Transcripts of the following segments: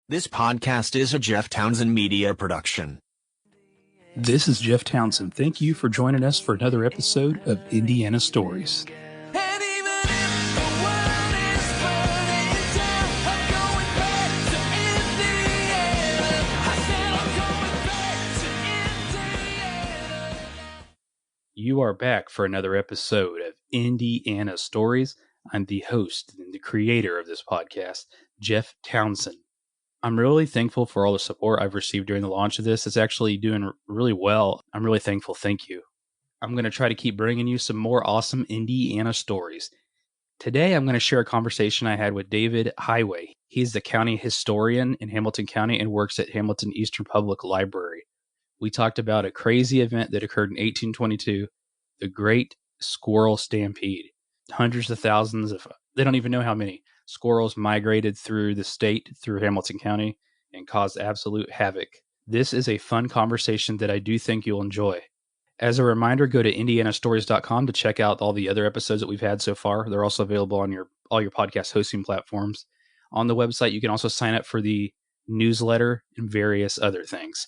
This podcast is a Jeff Townsend Media production. This is Jeff Townsend. Thank you for joining us for another episode of Indiana Stories. You are back for another episode of Indiana Stories. I'm the host and the creator of this podcast, Jeff Townsend. I'm really thankful for all the support I've received during the launch of this. It's actually doing really well. I'm really thankful. Thank you. I'm going to try to keep bringing you some more awesome Indiana stories. Today, I'm going to share a conversation I had with David Highway. He's the county historian in Hamilton County and works at Hamilton Eastern Public Library. We talked about a crazy event that occurred in 1822, the Great Squirrel Stampede. Hundreds of thousands of, they don't even know how many, squirrels migrated through the state, through Hamilton County, and caused absolute havoc. This is a fun conversation that I do think you'll enjoy. As a reminder, go to indianastories.com to check out all the other episodes that we've had so far. They're also available on all your podcast hosting platforms. On the website, you can also sign up for the newsletter and various other things.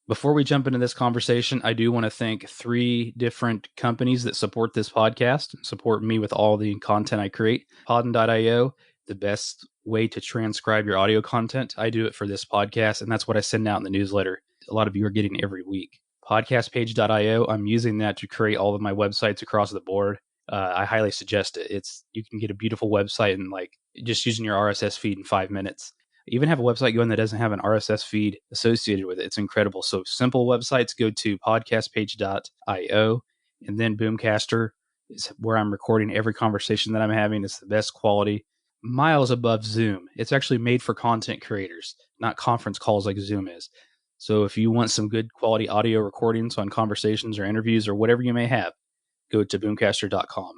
Before we jump into this conversation, I do want to thank 3 different companies that support this podcast, support me with all the content I create. Podden.io, the best way to transcribe your audio content. I do it for this podcast, and that's what I send out in the newsletter. A lot of you are getting every week. Podcastpage.io, I'm using that to create all of my websites across the board. I highly suggest it. You can get a beautiful website and just using your RSS feed in 5 minutes. Even have a website going that doesn't have an RSS feed associated with it. It's incredible. So simple websites, go to podcastpage.io, and then Boomcaster is where I'm recording every conversation that I'm having. It's the best quality, miles above Zoom. It's actually made for content creators, not conference calls like Zoom is. So if you want some good quality audio recordings on conversations or interviews or whatever you may have, go to boomcaster.com.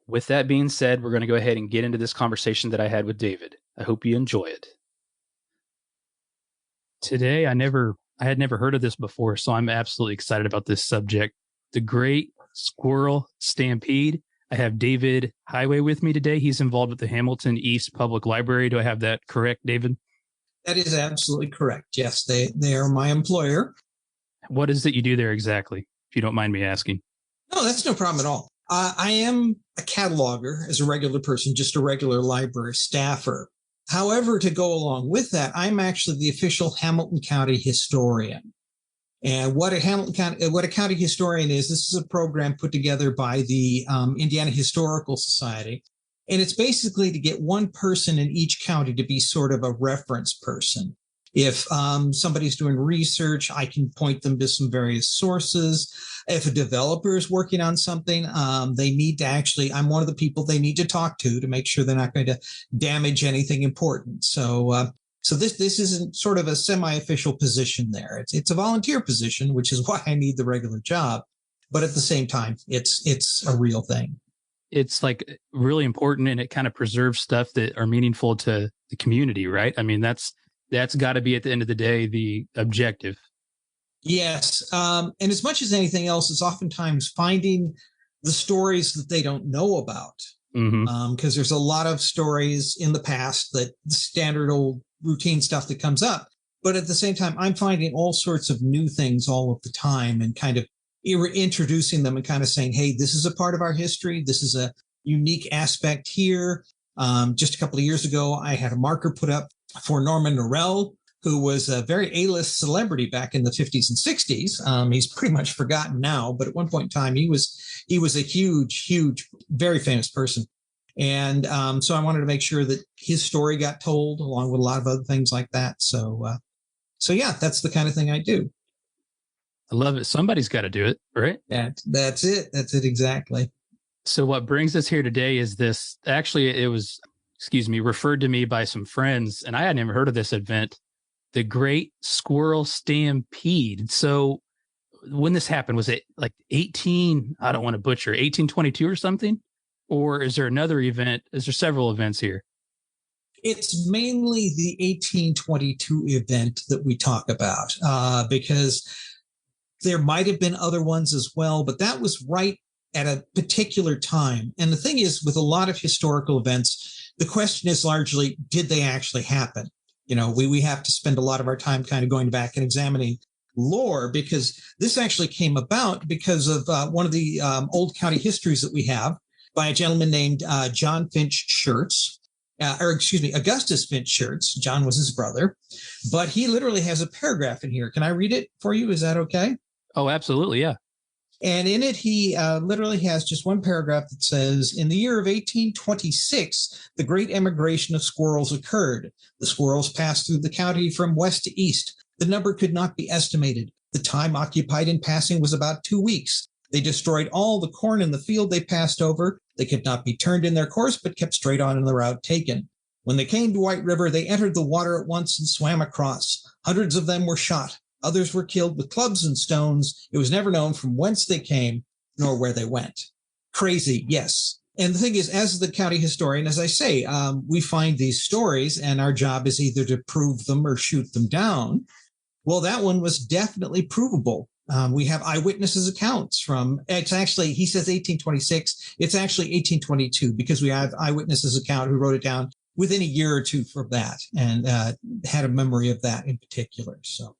With that being said, we're going to go ahead and get into this conversation that I had with David. I hope you enjoy it. Today, I had never heard of this before, so I'm absolutely excited about this subject. The Great Squirrel Stampede. I have David Highway with me today. He's involved with the Hamilton East Public Library. Do I have that correct, David? That is absolutely correct. Yes, they are my employer. What is it you do there exactly, if you don't mind me asking? No, that's no problem at all. I am a cataloger as a regular person, just a regular library staffer. However, to go along with that, I'm actually the official Hamilton County historian. And what a county historian is, this is a program put together by the Indiana Historical Society. And it's basically to get one person in each county to be sort of a reference person. If somebody's doing research, I can point them to some various sources. If a developer is working on something, they need to I'm one of the people they need to talk to make sure they're not going to damage anything important. So this isn't sort of a semi-official position there. It's a volunteer position, which is why I need the regular job. But at the same time, it's a real thing. It's really important, and it kind of preserves stuff that are meaningful to the community, right? I mean, that's got to be at the end of the day the objective. Yes. And as much as anything else, it's oftentimes finding the stories that they don't know about. Because there's a lot of stories in the past, that standard old routine stuff that comes up. But at the same time, I'm finding all sorts of new things all of the time and kind of introducing them and kind of saying, hey, this is a part of our history. This is a unique aspect here. Just a couple of years ago, I had a marker put up for Norman Norell, who was a very A-list celebrity back in the 50s and 60s. He's pretty much forgotten now, but at one point in time, he was a huge, very famous person. And so I wanted to make sure that his story got told, along with a lot of other things like that. So yeah, that's the kind of thing I do. I love it. Somebody's got to do it, right? That's it. That's it exactly. So what brings us here today is this. Actually, it was, referred to me by some friends, and I had never heard of this event, the Great Squirrel Stampede. So when this happened, was it I don't want to butcher, 1822 or something? Or is there another event? Is there several events here? It's mainly the 1822 event that we talk about, because there might have been other ones as well, but that was right at a particular time. And the thing is, with a lot of historical events, the question is largely, did they actually happen? we have to spend a lot of our time kind of going back and examining lore, because this actually came about because of one of the old county histories that we have by a gentleman named John Finch Schertz. Augustus Finch Schertz. John was his brother, but he literally has a paragraph in here. Can I read it for you? Is that okay? Oh, absolutely. Yeah. And in it, he literally has just one paragraph that says, in the year of 1826, the great emigration of squirrels occurred. The squirrels passed through the county from west to east. The number could not be estimated. The time occupied in passing was about 2 weeks. They destroyed all the corn in the field they passed over. They could not be turned in their course, but kept straight on in the route taken. When they came to White River, they entered the water at once and swam across. Hundreds of them were shot. Others were killed with clubs and stones. It was never known from whence they came, nor where they went. Crazy, yes. And the thing is, as the county historian, as I say, we find these stories, and our job is either to prove them or shoot them down. Well, that one was definitely provable. We have eyewitnesses accounts from, it's actually, he says 1826. It's actually 1822, because we have eyewitnesses account who wrote it down within a year or two from that, and had a memory of that in particular. So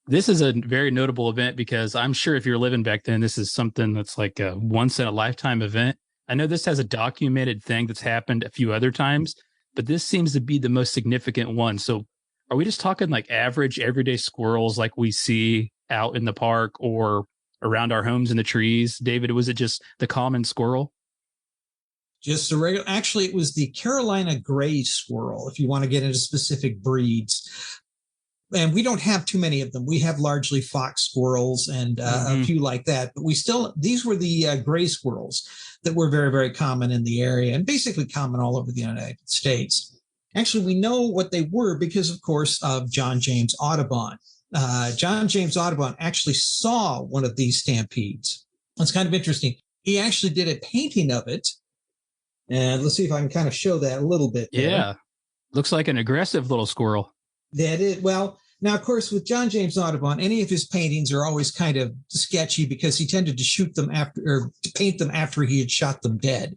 this is a very notable event, because I'm sure if you're living back then, this is something that's like a once in a lifetime event. I know this has a documented thing that's happened a few other times, but this seems to be the most significant one. So are we just talking like average everyday squirrels like we see out in the park or around our homes in the trees? David, was it just the common squirrel? Just a regular, actually, it was the Carolina gray squirrel, if you want to get into specific breeds. And we don't have too many of them. We have largely fox squirrels and a few like that. But these were the gray squirrels that were very, very common in the area, and basically common all over the United States. Actually, we know what they were because, of course, of John James Audubon. John James Audubon actually saw one of these stampedes. It's kind of interesting. He actually did a painting of it. And let's see if I can kind of show that a little bit there. Yeah. Looks like an aggressive little squirrel. That is, well, now, of course, with John James Audubon, any of his paintings are always kind of sketchy because he tended to shoot them after, or to paint them after he had shot them dead,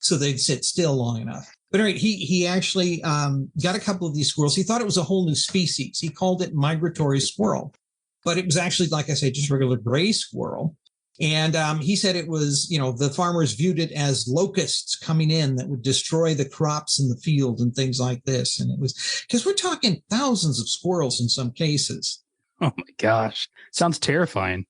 so they'd sit still long enough. But anyway, he actually got a couple of these squirrels. He thought it was a whole new species. He called it migratory squirrel, but it was actually, like I say, just regular gray squirrel. And he said it was, the farmers viewed it as locusts coming in that would destroy the crops in the field and things like this. And it was, because we're talking thousands of squirrels in some cases. Oh my gosh. Sounds terrifying.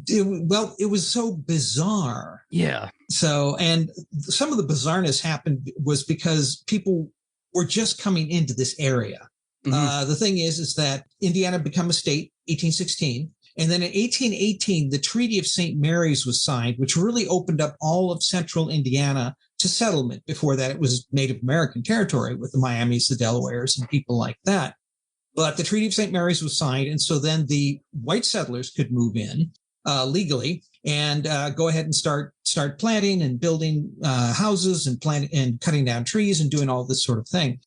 It was so bizarre. Yeah. So, and some of the bizarreness happened was because people were just coming into this area. The thing is that Indiana became a state, 1816. And then in 1818, the Treaty of St. Mary's was signed, which really opened up all of central Indiana to settlement. Before that, it was Native American territory with the Miamis, the Delawares, and people like that. But the Treaty of St. Mary's was signed, and so then the white settlers could move in legally and go ahead and start planting and building houses and cutting down trees and doing all this sort of thing.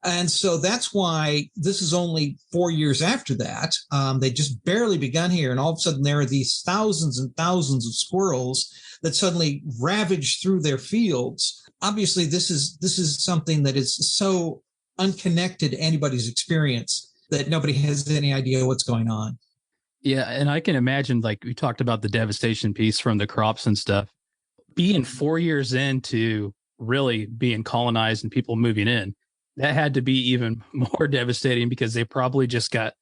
And so that's why this is only 4 years after that. They just barely begun here. And all of a sudden there are these thousands and thousands of squirrels that suddenly ravage through their fields. Obviously, this is something that is so unconnected to anybody's experience that nobody has any idea what's going on. Yeah. And I can imagine, like we talked about the devastation piece from the crops and stuff, being 4 years into really being colonized and people moving in. That had to be even more devastating because they probably just got,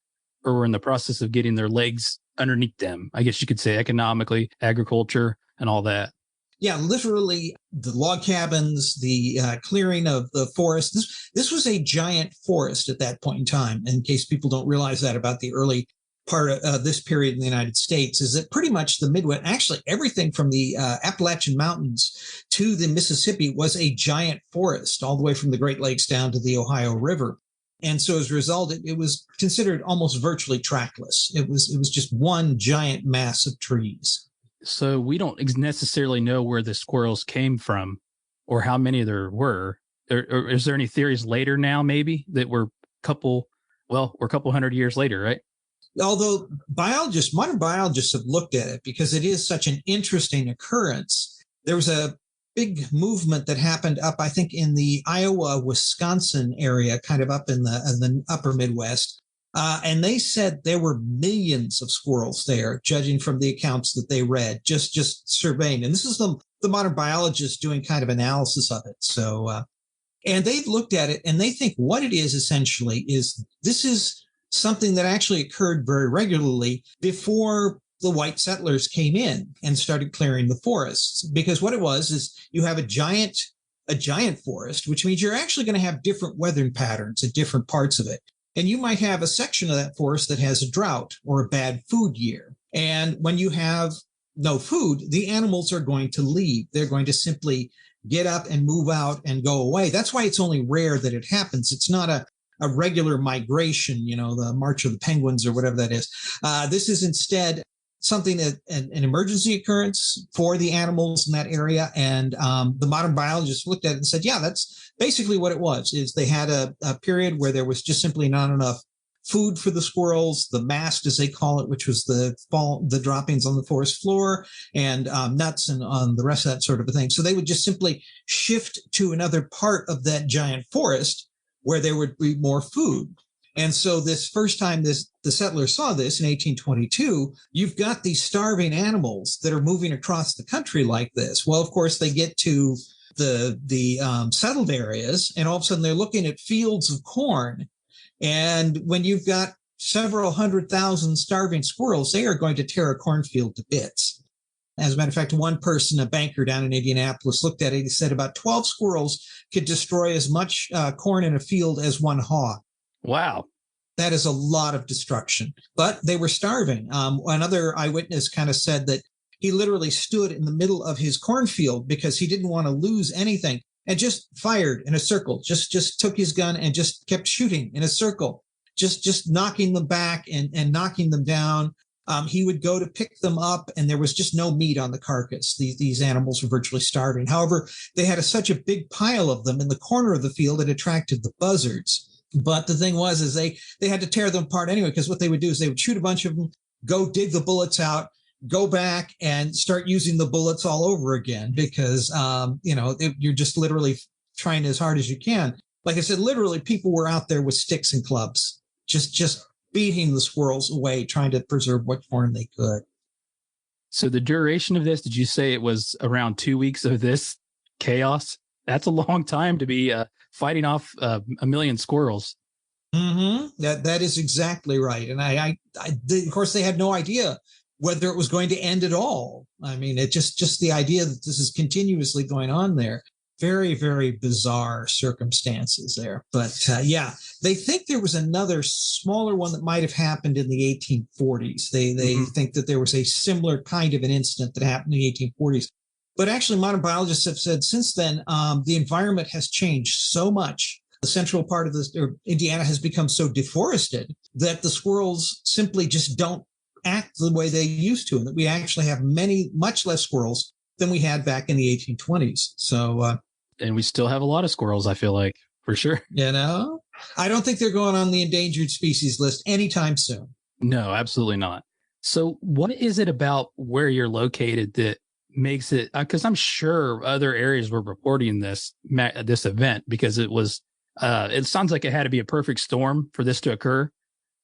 or were in the process of getting their legs underneath them. I guess you could say economically, agriculture, and all that. Yeah, literally the log cabins, the clearing of the forest. This was a giant forest at that point in time. In case people don't realize that about the early part of this period in the United States, is that pretty much the Midwest, actually everything from the Appalachian Mountains to the Mississippi was a giant forest, all the way from the Great Lakes down to the Ohio River. And so as a result, it was considered almost virtually trackless. It was just one giant mass of trees. So we don't necessarily know where the squirrels came from or how many there were. Or is there any theories later now, maybe, that we're a couple hundred years later, right? Although modern biologists have looked at it because it is such an interesting occurrence. There was a big movement that happened up, I think, in the Iowa, Wisconsin area, kind of up in the upper Midwest. And they said there were millions of squirrels there, judging from the accounts that they read, just surveying. And this is the modern biologists doing kind of analysis of it. So, and they've looked at it and they think what it is essentially is this is something that actually occurred very regularly before the white settlers came in and started clearing the forests. Because what it was is you have a giant forest, which means you're actually going to have different weather patterns at different parts of it. And you might have a section of that forest that has a drought or a bad food year. And when you have no food, the animals are going to leave. They're going to simply get up and move out and go away. That's why it's only rare that it happens. It's not a regular migration, the March of the Penguins or whatever that is. This is instead something that an emergency occurrence for the animals in that area. And the modern biologists looked at it and said, yeah, that's basically what it was, is they had a period where there was just simply not enough food for the squirrels, the mast, as they call it, which was the droppings on the forest floor, and nuts and on the rest of that sort of a thing. So they would just simply shift to another part of that giant forest where there would be more food. And so this first time the settlers saw this in 1822, you've got these starving animals that are moving across the country like this. Well, of course, they get to the settled areas, and all of a sudden they're looking at fields of corn. And when you've got several 100,000 starving squirrels, they are going to tear a cornfield to bits. As a matter of fact, one person, a banker down in Indianapolis, looked at it. He said about 12 squirrels could destroy as much corn in a field as one hog. Wow. That is a lot of destruction. But they were starving. Another eyewitness kind of said that he literally stood in the middle of his cornfield because he didn't want to lose anything and just fired in a circle, just took his gun and just kept shooting in a circle, just knocking them back and knocking them down. He would go to pick them up, and there was just no meat on the carcass. These animals were virtually starving. However, they had such a big pile of them in the corner of the field, it attracted the buzzards. But the thing was, is they had to tear them apart anyway, because what they would do is they would shoot a bunch of them, go dig the bullets out, go back and start using the bullets all over again, because, you're just literally trying as hard as you can. Like I said, literally people were out there with sticks and clubs, just beating the squirrels away, trying to preserve what corn they could. So the duration of this, did you say it was around 2 weeks of this chaos? That's a long time to be fighting off a million squirrels. Mm-hmm. That is exactly right. And of course, they had no idea whether it was going to end at all. I mean, it just the idea that this is continuously going on there. Very, very bizarre circumstances there. But they think there was another smaller one that might have happened in the 1840s. They think that there was a similar kind of an incident that happened in the 1840s. But actually, modern biologists have said since then, the environment has changed so much. The central part of Indiana has become so deforested that the squirrels simply just don't act the way they used to, and that we actually have much less squirrels than we had back in the 1820s. So, and we still have a lot of squirrels, I feel like, for sure. I don't think they're going on the endangered species list anytime soon. No, absolutely not. So what is it about where you're located that makes it, because I'm sure other areas were reporting this event, because it sounds like it had to be a perfect storm for this to occur.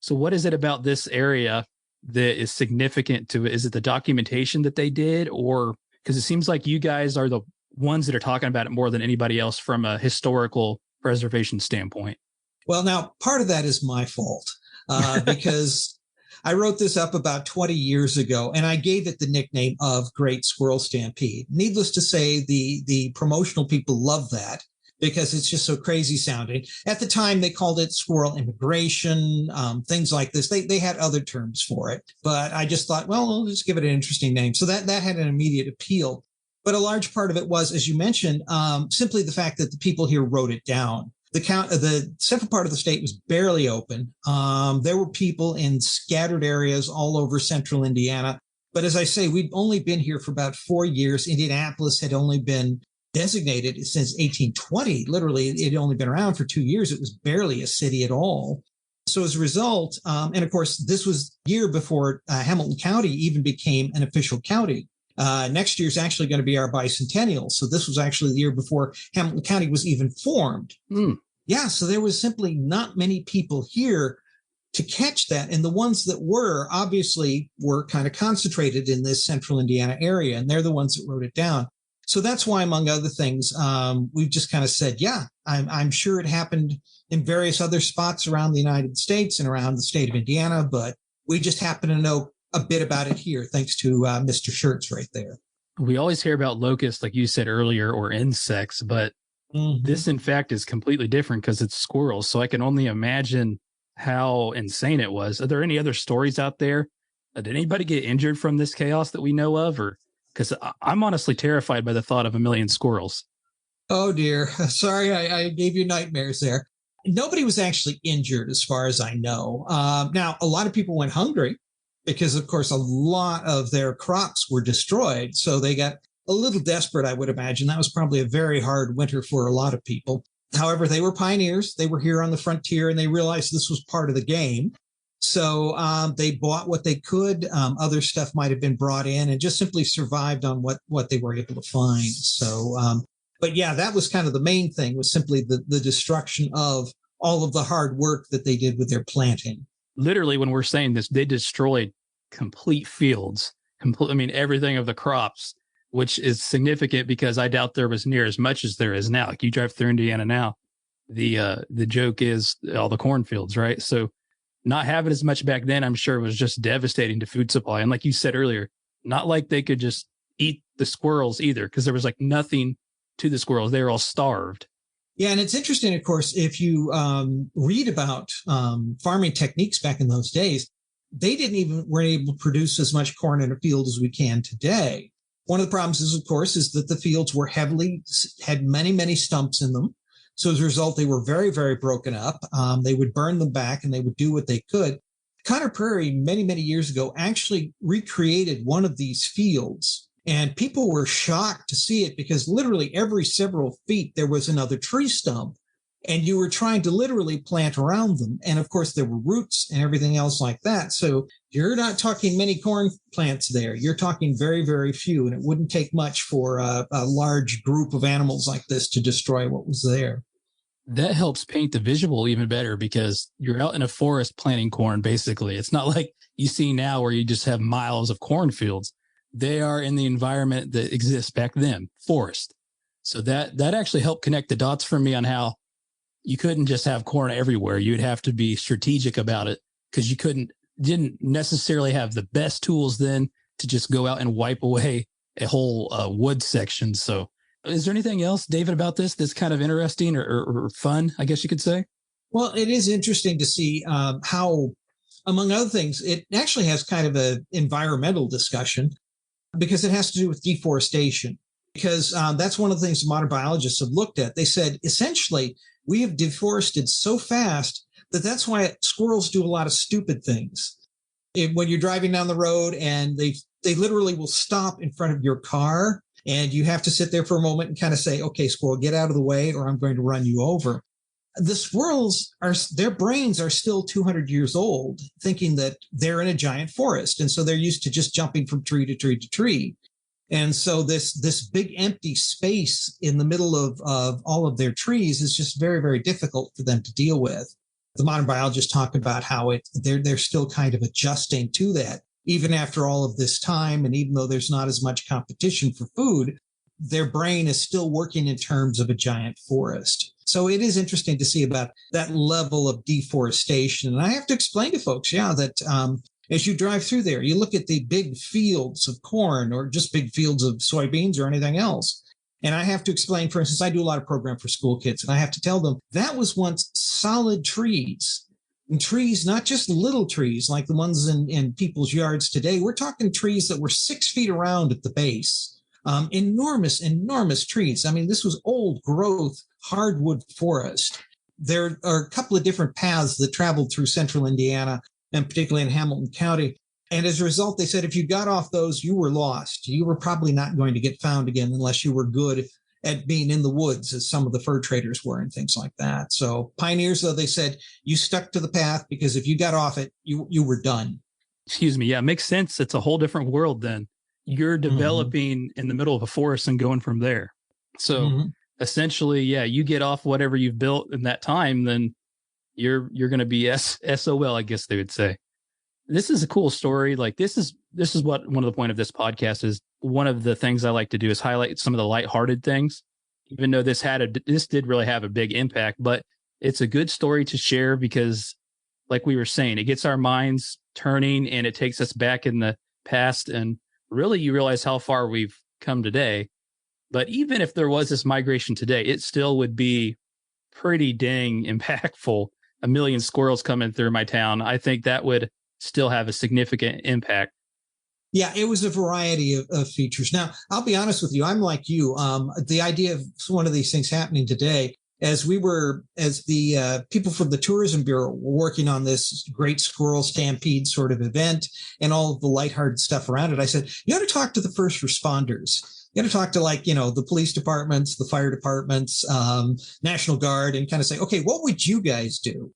So what is it about this area that is significant to it? Is it the documentation that they did, or because it seems like you guys are the ones that are talking about it more than anybody else from a historical preservation standpoint? Well, now part of that is my fault because I wrote this up about 20 years ago, and I gave it the nickname of Great Squirrel Stampede. Needless to say, the promotional people love that because it's just so crazy sounding. At the time, they called it squirrel immigration, things like this. They had other terms for it, but I just thought, well, we'll just give it an interesting name. So that had an immediate appeal. But a large part of it was, as you mentioned, simply the fact that the people here wrote it down. The central part of the state was barely open. There were people in scattered areas all over central Indiana. But as I say, we'd only been here for about 4 years. Indianapolis had only been designated since 1820. Literally, it had only been around for 2 years. It was barely a city at all. So as a result, and of course, this was a year before Hamilton County even became an official county. Next year is actually going to be our bicentennial. So this was actually the year before Hamilton County was even formed. Yeah, so there was simply not many people here to catch that. And the ones that were obviously were kind of concentrated in this central Indiana area, and they're the ones that wrote it down. So that's why, among other things, we've just kind of said, yeah, I'm sure it happened in various other spots around the United States and around the state of Indiana, but we just happen to know a bit about it here, thanks to Mr. Shirts right there. We always hear about locusts, like you said earlier, or insects, but this, in fact, is completely different because it's squirrels. So I can only imagine how insane it was. Are there any other stories out there? Did anybody get injured from this chaos that we know of? Or because I'm honestly terrified by the thought of a million squirrels. Oh, dear. Sorry, I gave you nightmares there. Nobody was actually injured as far as I know. Now, a lot of people went hungry because, of course, a lot of their crops were destroyed. So they got a little desperate, I would imagine. That was probably a very hard winter for a lot of people. However, they were pioneers. They were here on the frontier, and they realized this was part of the game. So they bought what they could. Other stuff might have been brought in and just simply survived on what they were able to find. So, but yeah, that was kind of the main thing, was simply the destruction of all of the hard work that they did with their planting. Literally, when we're saying this, they destroyed complete fields, everything of the crops, which is significant because I doubt there was near as much as there is now. Like you drive through Indiana now, the joke is all the cornfields, right? So not having as much back then, I'm sure, was just devastating to food supply. And like you said earlier, not like they could just eat the squirrels either, because there was like nothing to the squirrels. They were all starved. Yeah, and it's interesting, of course, if you read about farming techniques back in those days, they weren't able to produce as much corn in a field as we can today. One of the problems is, of course, is that the fields had many, many stumps in them. So as a result, they were very, very broken up. They would burn them back and they would do what they could. Conner Prairie, many, many years ago, actually recreated one of these fields. And people were shocked to see it because literally every several feet, there was another tree stump. And you were trying to literally plant around them. And of course, there were roots and everything else like that. So you're not talking many corn plants there. You're talking very, very few. And it wouldn't take much for a large group of animals like this to destroy what was there. That helps paint the visual even better because you're out in a forest planting corn, basically. It's not like you see now where you just have miles of cornfields. They are in the environment that exists back then, forest. So that actually helped connect the dots for me on how you couldn't just have corn everywhere. You'd have to be strategic about it because you didn't necessarily have the best tools then to just go out and wipe away a whole wood section. So is there anything else, David, about this that's kind of interesting or fun, I guess you could say? Well, it is interesting to see how, among other things, it actually has kind of an environmental discussion because it has to do with deforestation. Because that's one of the things modern biologists have looked at. They said, essentially, we have deforested so fast that's why squirrels do a lot of stupid things. When you're driving down the road and they literally will stop in front of your car and you have to sit there for a moment and kind of say, okay, squirrel, get out of the way or I'm going to run you over. The squirrels, their brains are still 200 years old, thinking that they're in a giant forest. And so they're used to just jumping from tree to tree to tree. And so this big empty space in the middle of all of their trees is just very, very difficult for them to deal with. The modern biologists talk about how they're still kind of adjusting to that, even after all of this time. And even though there's not as much competition for food, their brain is still working in terms of a giant forest. So it is interesting to see about that level of deforestation. And I have to explain to folks, that as you drive through there, you look at the big fields of corn or just big fields of soybeans or anything else. And I have to explain, for instance, I do a lot of program for school kids, and I have to tell them that was once solid trees. And trees, not just little trees like the ones in people's yards today. We're talking trees that were 6 feet around at the base. Enormous, enormous trees. I mean, this was old growth, hardwood forest. There are a couple of different paths that traveled through central Indiana, and particularly in Hamilton County. And as a result, they said if you got off those, you were lost. You were probably not going to get found again unless you were good at being in the woods, as some of the fur traders were and things like that. So pioneers, though, they said you stuck to the path because if you got off it, you were done. Excuse me. Yeah, it makes sense. It's a whole different world then. you're developing in the middle of a forest and going from there. So essentially, yeah, you get off whatever you've built in that time, then you're going to be SOL, I guess they would say. This is a cool story. Like this is what one of the point of this podcast is. One of the things I like to do is highlight some of the lighthearted things, even though this did really have a big impact, but it's a good story to share because like we were saying, it gets our minds turning and it takes us back in the past. And really you realize how far we've come today. But even if there was this migration today, it still would be pretty dang impactful. A million squirrels coming through my town. I think that would still have a significant impact. Yeah, it was a variety of features. Now, I'll be honest with you. I'm like you. The idea of one of these things happening today, as the people from the Tourism Bureau were working on this great squirrel stampede sort of event and all of the lighthearted stuff around it, I said, you got to talk to the first responders. You got to talk to the police departments, the fire departments, National Guard, and kind of say, okay, what would you guys do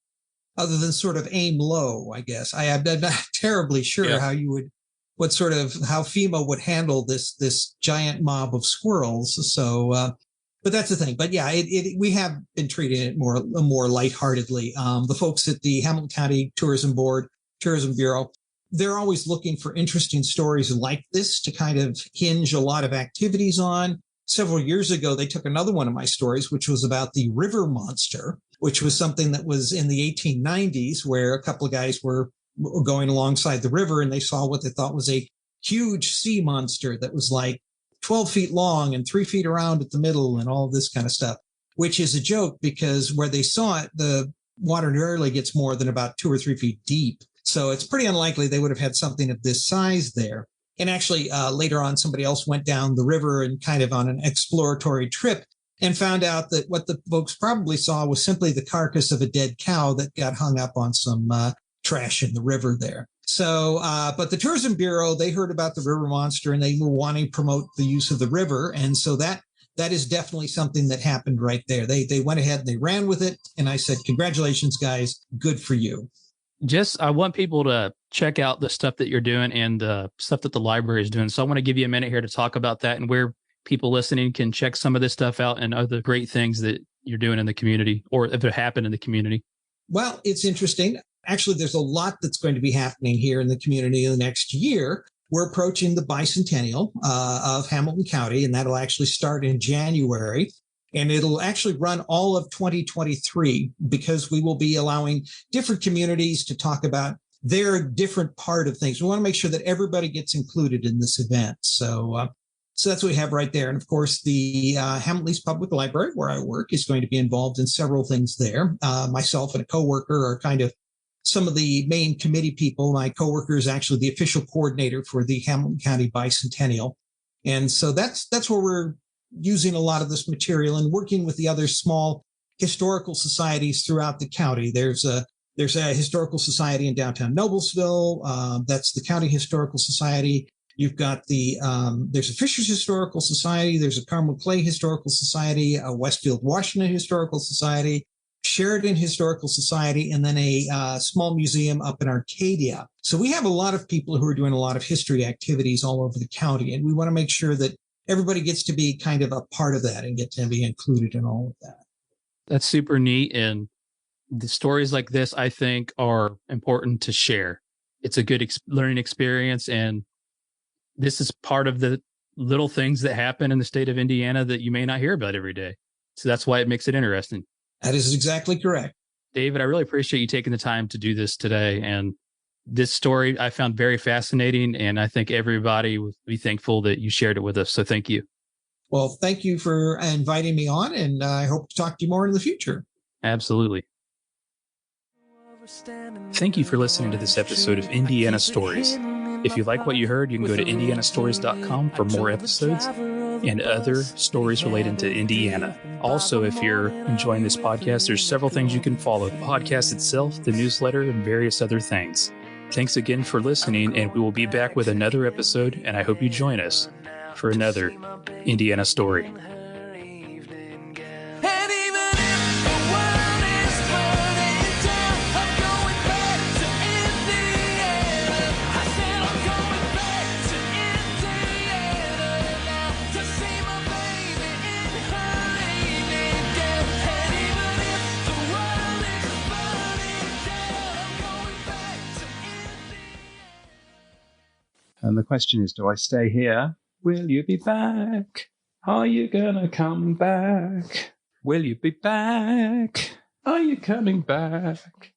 other than sort of aim low, I guess. I'm not terribly sure how how FEMA would handle this giant mob of squirrels. So, but that's the thing. But yeah, we have been treating it more lightheartedly. The folks at the Hamilton County Tourism Bureau, they're always looking for interesting stories like this to kind of hinge a lot of activities on. Several years ago, they took another one of my stories, which was about the river monster, which was something that was in the 1890s, where a couple of guys were going alongside the river and they saw what they thought was a huge sea monster that was like 12 feet long and 3 feet around at the middle and all this kind of stuff, which is a joke because where they saw it, the water rarely gets more than about 2 or 3 feet deep. So it's pretty unlikely they would have had something of this size there. And actually, later on, somebody else went down the river and kind of on an exploratory trip and found out that what the folks probably saw was simply the carcass of a dead cow that got hung up on some trash in the river there. So, but the Tourism Bureau, they heard about the river monster and they were wanting to promote the use of the river. And so that is definitely something that happened right there. They went ahead and they ran with it. And I said, congratulations, guys. Good for you. I want people to check out the stuff that you're doing and the stuff that the library is doing. So I want to give you a minute here to talk about that and where people listening can check some of this stuff out and other great things that you're doing in the community or if it happened in the community. Well, it's interesting. Actually, there's a lot that's going to be happening here in the community in the next year. We're approaching the bicentennial of Hamilton County, and that'll actually start in January. And it'll actually run all of 2023 because we will be allowing different communities to talk about their different part of things. We want to make sure that everybody gets included in this event. So that's what we have right there. And of course, the Hamilton East Public Library, where I work, is going to be involved in several things there. Myself and a coworker are kind of some of the main committee people. My coworker is actually the official coordinator for the Hamilton County Bicentennial. And so that's where we're using a lot of this material and working with the other small historical societies throughout the county. There's a historical society in downtown Noblesville. That's the County Historical Society. You've got there's a Fishers Historical Society. There's a Carmel Clay Historical Society, a Westfield, Washington Historical Society, Sheridan Historical Society, and then a small museum up in Arcadia. So we have a lot of people who are doing a lot of history activities all over the county, and we want to make sure that everybody gets to be kind of a part of that and get to be included in all of that. That's super neat. And the stories like this, I think, are important to share. It's a good learning experience. And this is part of the little things that happen in the state of Indiana that you may not hear about every day. So that's why it makes it interesting. That is exactly correct. David, I really appreciate you taking the time to do this today. And this story I found very fascinating, and I think everybody would be thankful that you shared it with us. So thank you. Well, thank you for inviting me on, and I hope to talk to you more in the future. Absolutely. Thank you for listening to this episode of Indiana Stories. If you like what you heard, you can go to indianastories.com for more episodes and other stories related to Indiana. Also, if you're enjoying this podcast, there's several things you can follow: the podcast itself, the newsletter, and various other things. Thanks again for listening, and we will be back with another episode, and I hope you join us for another Indiana story. And the question is, do I stay here? Will you be back? Are you gonna come back? Will you be back? Are you coming back?